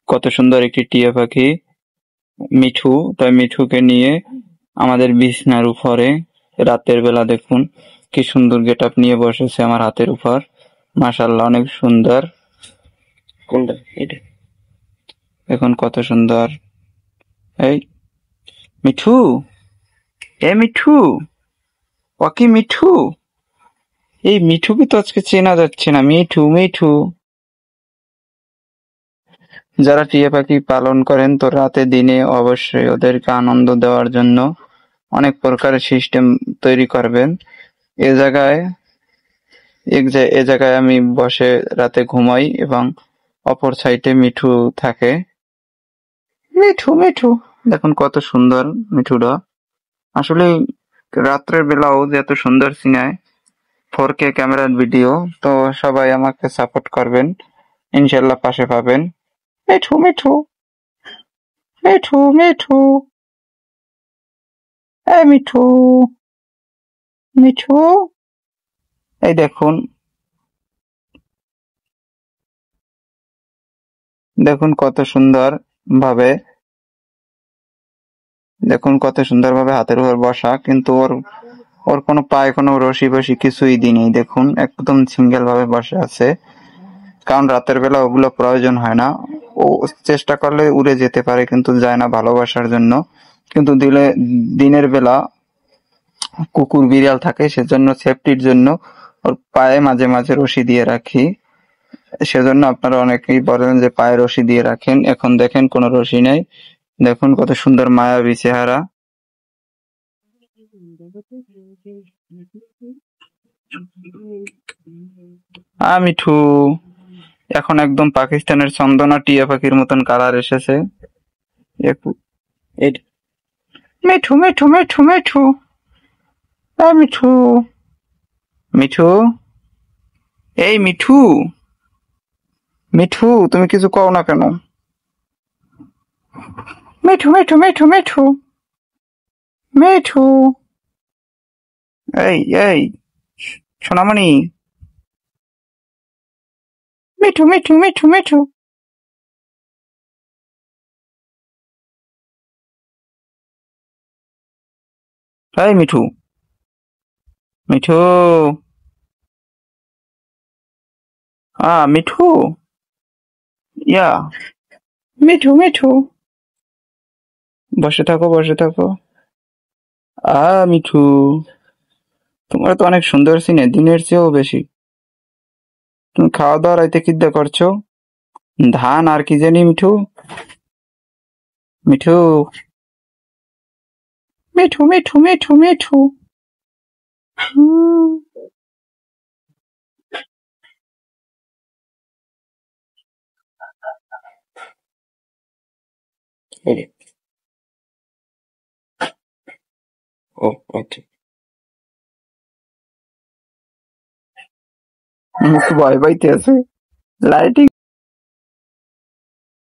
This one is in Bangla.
কত সুন্দর একটি টিয়া পাখি মিঠু। তাই মিঠুকে নিয়ে আমাদের বিছনার উপরে রাতের বেলা দেখুন কি সুন্দর গেটআপ নিয়ে বসেছে আমার হাতের উপর। মাশাআল্লাহ, অনেক সুন্দর। কোনটা এটা? দেখুন কত সুন্দর। এই মিঠু, এ মিঠু, পাখি মিঠু। এই মিঠুকে তো আজকে চেনা যাচ্ছে না। মিঠু মিঠু। যারা টিয়া পাখি পালন করেন তো রাতে দিনে অবশ্যই ওদেরকে আনন্দ দেওয়ার জন্য অনেক প্রকারের সিস্টেম তৈরি করবেন। এ জায়গায় এ জায়গায় আমি বসে রাতে ঘুমাই এবং অপর সাইডে মিঠু থাকে। মিঠু মিঠু, দেখুন কত সুন্দর মিঠুটা। আসলে রাত্রের বেলাও যে এত সুন্দর সিনায় 4K ক্যামেরার ভিডিও, তো সবাই আমাকে সাপোর্ট করবেন, ইনশাল্লাহ পাশে পাবেন। মিঠু মিঠু, মিঠু মিঠু, এ মিঠু, মিঠু। এই দেখুন, দেখুন কত সুন্দর ভাবে, দেখুন কত সুন্দর ভাবে হাতের উপর বসা, কিন্তু ওর ওর কোনো পায়ে কোনো রশি বসি কিছুই দিইনি। দেখুন একদম সিঙ্গেল ভাবে বসে আছে, কারণ রাতের বেলা ওগুলো প্রয়োজন হয় না। ও চেষ্টা করলে উড়ে যেতে পারে কিন্তু যায় না ভালোবাসার জন্য। কিন্তু দিনের বেলা কুকুর বিড়াল থাকে, সেজন্য সেফটির জন্য ওর পায়ে মাঝে মাঝে রশি দিয়ে রাখি। সেজন্য আপনারা অনেকেই বলেন যে পায়ে রশি দিয়ে রাখেন। এখন দেখেন কোনো রশি নেই। দেখুন কত সুন্দর মায়াবী চেহারা। মিঠু এখন একদম পাকিস্তানের চন্দনা টিয়া পাখির মতন কালার এসেছে। মিঠু মিঠু মিঠু মিঠু, মিঠু মিঠু, এই মিঠু মিঠু, তুমি কিছু কও না কেন? মিঠু মিঠু মিঠু মিঠু, মিঠু, এই এই সোনামণি, মিঠু মিঠু মিঠু মিঠু। এই মিঠু, মিঠু, মিঠু, ইয়া, মিঠু মিঠু, বসে থাকো বসে থাকো। মিঠু, তোমার তো অনেক সুন্দর সিনে, দিনের চেয়েও বেশি। তুমি খাওয়া দাওয়া রাইতে কিদ্দা করছো? ধান আর কি জানি মিঠু। মিঠু মিঠু মিঠু মিঠু মিঠু। ও আচ্ছা, মুখ ভয় পাইতে আছে লাইটিং